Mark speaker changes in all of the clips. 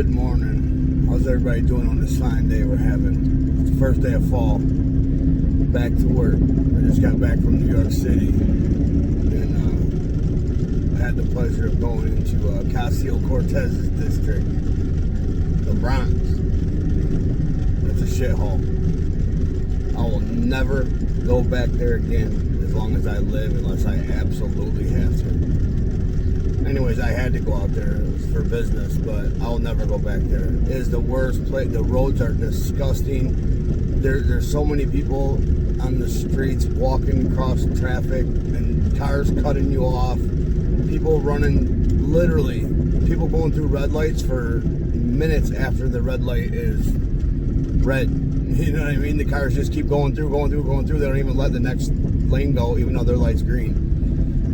Speaker 1: Good morning. How's everybody doing on this fine day we're having? It's the first day of fall. Back to work. I just got back from New York City and I had the pleasure of going into Ocasio-Cortez's district, the Bronx. That's a shithole. I will never go back there again as long as I live unless I absolutely have to. Anyways, I had to go out there. It was for business, but I'll never go back there. It is the worst place. The roads are disgusting. There's so many people on the streets walking across traffic and cars cutting you off. People running, literally, people going through red lights for minutes after the red light is red. You know what I mean? The cars just keep going through. They don't even let the next lane go, even though their light's green.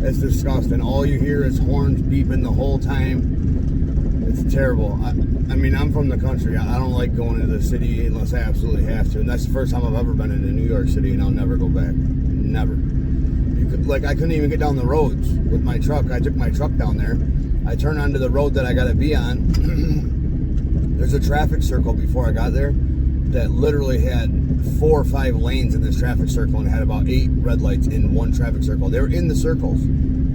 Speaker 1: It's disgusting. All you hear is horns beeping the whole time. It's terrible. I mean, I'm from the country. I don't like going into the city unless I absolutely have to. And that's the first time I've ever been into New York City, and I'll never go back. Never. I couldn't even get down the roads with my truck. I took my truck down there. I turned onto the road that I got to be on. There's a traffic circle before I got there that literally had 4 or 5 lanes in this traffic circle and had about 8 red lights in one traffic circle. They were in the circles,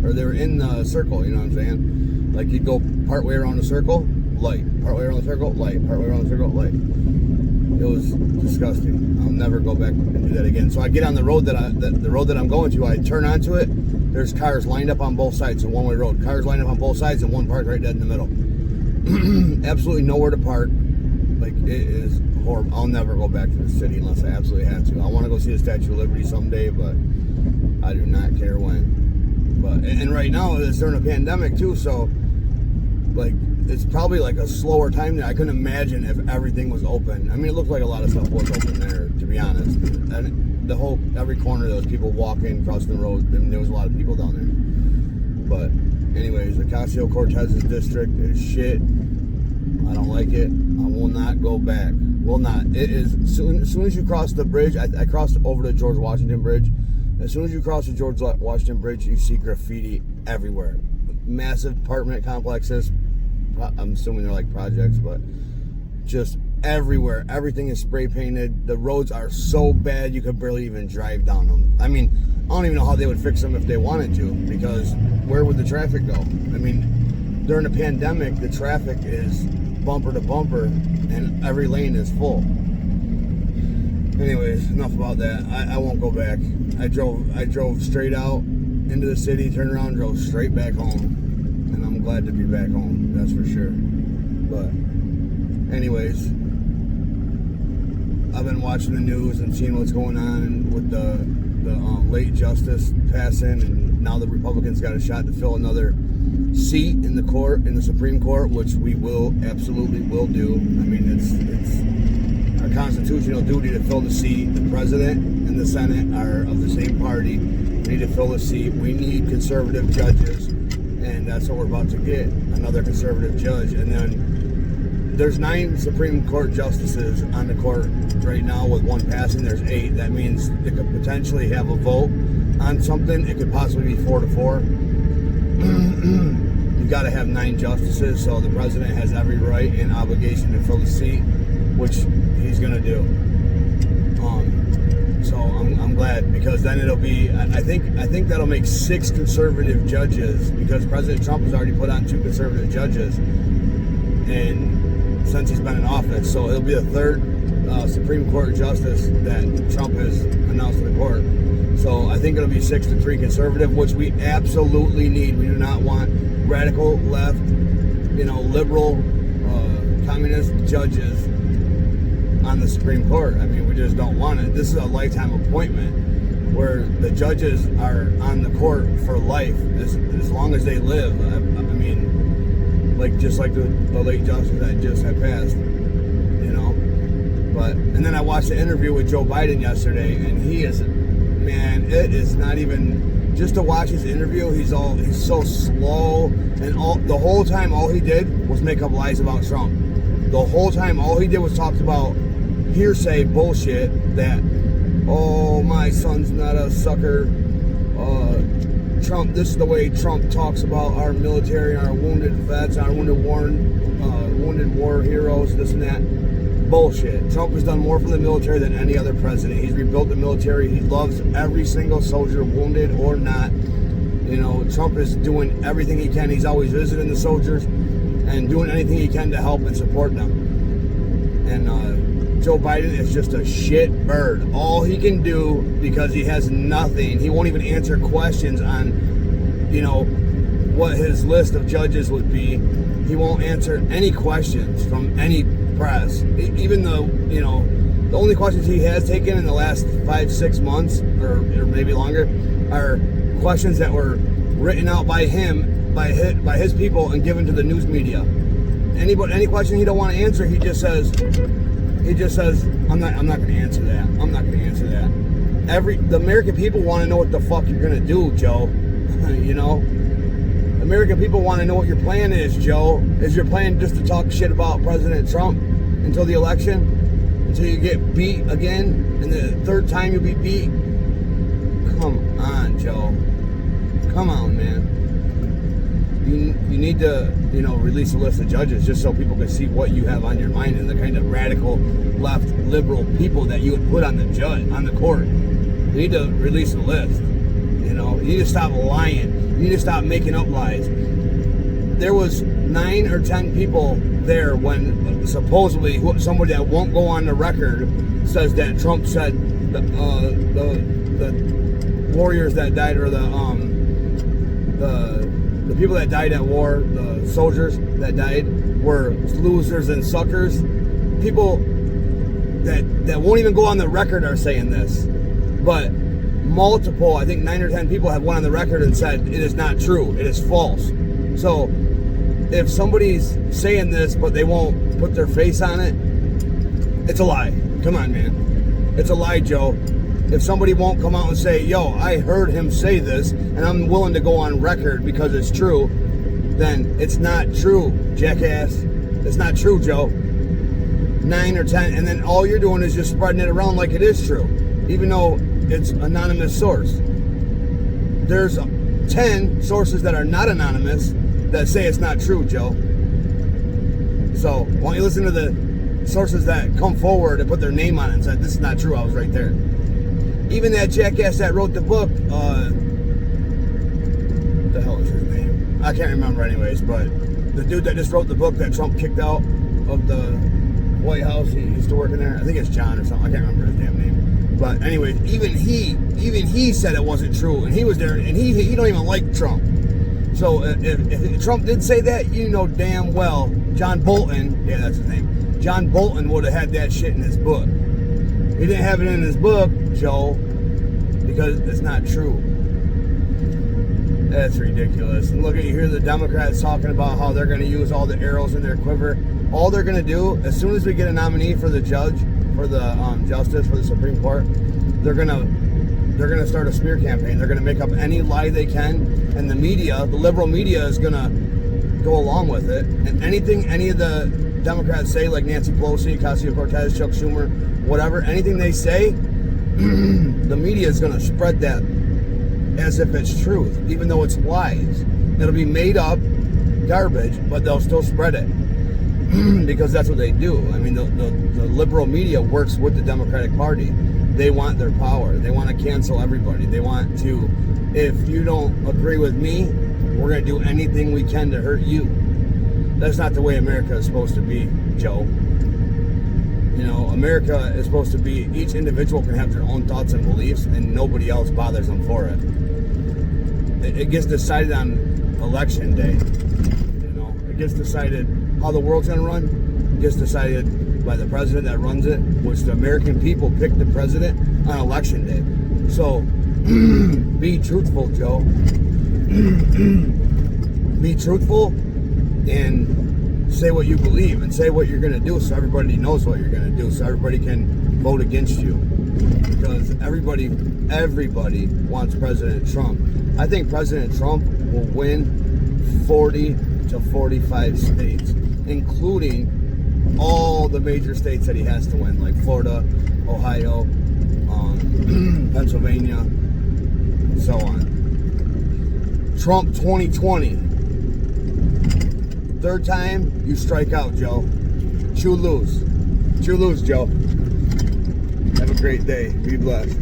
Speaker 1: or they were in the circle, you know what I'm saying? Like you'd go part way around the circle, light, part way around the circle, light, part way around the circle, light. It was disgusting. I'll never go back and do that again. So I get on the road that I'm going to, I turn onto it, there's cars lined up on both sides, a one-way road. Cars lined up on both sides and one parked right dead in the middle. Absolutely nowhere to park. Like, it is horrible. I'll never go back to the city unless I absolutely have to. I want to go see the Statue of Liberty someday, but I do not care when. But and right now it's during a pandemic too, so like it's probably like a slower time there. I couldn't imagine if everything was open. I mean, it looked like a lot of stuff was open there, to be honest. And every corner there was people walking, crossing the road, and there was a lot of people down there. But anyways, Ocasio-Cortez's district is shit. I don't like it. I will not go back. Will not. It is as soon as you cross the bridge. I crossed over to George Washington Bridge. As soon as you cross the George Washington Bridge, you see graffiti everywhere. Massive apartment complexes. I'm assuming they're like projects, but just everywhere. Everything is spray painted. The roads are so bad you could barely even drive down them. I mean, I don't even know how they would fix them if they wanted to, because where would the traffic go? I mean, during the pandemic, the traffic is bumper to bumper and every lane is full. Anyways, enough about that. I won't go back. I drove straight out into the city, turned around, drove straight back home, and I'm glad to be back home, that's for sure. But anyways, I've been watching the news and seeing what's going on with the late justice passing, and now the Republicans got a shot to fill another seat in the Supreme Court, which we absolutely will do. I mean, it's our constitutional duty to fill the seat. The president and the Senate are of the same party. We need to fill the seat. We need conservative judges, and that's what we're about to get, another conservative judge. And then there's 9 Supreme Court justices on the court right now. With one passing, there's 8. That means they could potentially have a vote on something. It could possibly be 4-4. You got to have 9 justices, so the president has every right and obligation to fill the seat, which he's going to do. So I'm glad, because then it'll be, I think that'll make 6 conservative judges, because President Trump has already put on 2 conservative judges, and since he's been in office, so it'll be the 3rd Supreme Court justice that Trump has announced to the court. So I think it'll be 6-3 conservative, which we absolutely need. We do not want radical left, liberal, communist judges on the Supreme Court. I mean, we just don't want it. This is a lifetime appointment where the judges are on the court for life, as long as they live. I mean, just like the late justice that just had passed, But and then I watched the interview with Joe Biden yesterday, and he is. Man, it is not even just to watch his interview. He's so slow, and the whole time all he did was make up lies about Trump. The whole time all he did was talk about hearsay bullshit that, oh, my son's not a sucker. Trump, this is the way Trump talks about our military, our wounded vets, our wounded wounded war heroes, this and that. Bullshit. Trump has done more for the military than any other president. He's rebuilt the military. He loves every single soldier, wounded or not. You know, Trump is doing everything he can. He's always visiting the soldiers and doing anything he can to help and support them. And Joe Biden is just a shit bird. All he can do, because he has nothing, he won't even answer questions on, you know, what his list of judges would be. He won't answer any questions from any press. Even though, you know, the only questions he has taken in the last 5-6 months, or maybe longer, are questions that were written out by him, by his people, and given to the news media. Any question he don't want to answer, he just says, I'm not going to answer that. I'm not going to answer that. The American people want to know what the fuck you're going to do, Joe. You know? American people want to know what your plan is, Joe. Is your plan just to talk shit about President Trump until the election? Until you get beat again? And the third time you'll be beat? Come on, Joe. Come on, man. You need to, you know, release a list of judges just so people can see what you have on your mind and the kind of radical left liberal people that you would put on the court. You need to release a list. You know, you need to stop lying. You need to stop making up lies. There was 9 or 10 people there when supposedly somebody that won't go on the record says that Trump said the warriors that died, or the people that died at war, the soldiers that died, were losers and suckers. People that won't even go on the record are saying this, but multiple, I think 9 or 10 people have went on the record and said it is not true, it is false. So if somebody's saying this but they won't put their face on it, it's a lie. Come on, man. It's a lie, Joe. If somebody won't come out and say, yo, I heard him say this and I'm willing to go on record because it's true, then it's not true, jackass. It's not true, Joe. 9 or 10, and then all you're doing is just spreading it around like it is true, even though it's anonymous source. There's 10 sources that are not anonymous that say it's not true, Joe. So why don't you listen to the sources that come forward and put their name on it and said, this is not true, I was right there. Even that jackass that wrote the book, what the hell is his name? I can't remember anyways, but the dude that just wrote the book that Trump kicked out of the White House, he used to work in there. I think it's John or something, I can't remember his damn name. But anyways, even he said it wasn't true, and he was there, and he don't even like Trump. So if Trump did say that, you know damn well John Bolton, yeah, that's his name, John Bolton would have had that shit in his book. He didn't have it in his book, Joe, because it's not true. That's ridiculous. And look at, you hear the Democrats talking about how they're going to use all the arrows in their quiver. All they're going to do, as soon as we get a nominee for the judge, for the justice, for the Supreme Court, they're going to start a smear campaign. They're going to make up any lie they can, and the media, the liberal media, is going to go along with it. And anything any of the Democrats say, like Nancy Pelosi, Ocasio-Cortez, Chuck Schumer, whatever, anything they say, the media is going to spread that as if it's truth, even though it's lies. It'll be made up garbage, but they'll still spread it because that's what they do. I mean, the liberal media works with the Democratic Party. They want their power. They want to cancel everybody. They want to, if you don't agree with me, we're going to do anything we can to hurt you. That's not the way America is supposed to be, Joe. You know, America is supposed to be, each individual can have their own thoughts and beliefs, and nobody else bothers them for it. It gets decided on election day. You know, it gets decided how the world's going to run. It gets decided by the president that runs it, which the American people pick the president on election day. So, be truthful, Joe. Be truthful and say what you believe and say what you're going to do, so everybody knows what you're going to do, so everybody can vote against you. Because everybody wants President Trump. I think President Trump will win 40 to 45 states, including all the major states that he has to win, like Florida, Ohio, Pennsylvania, and so on. Trump 2020. Third time, you strike out, Joe. Chew lose. Chew lose, Joe. Have a great day. Be blessed.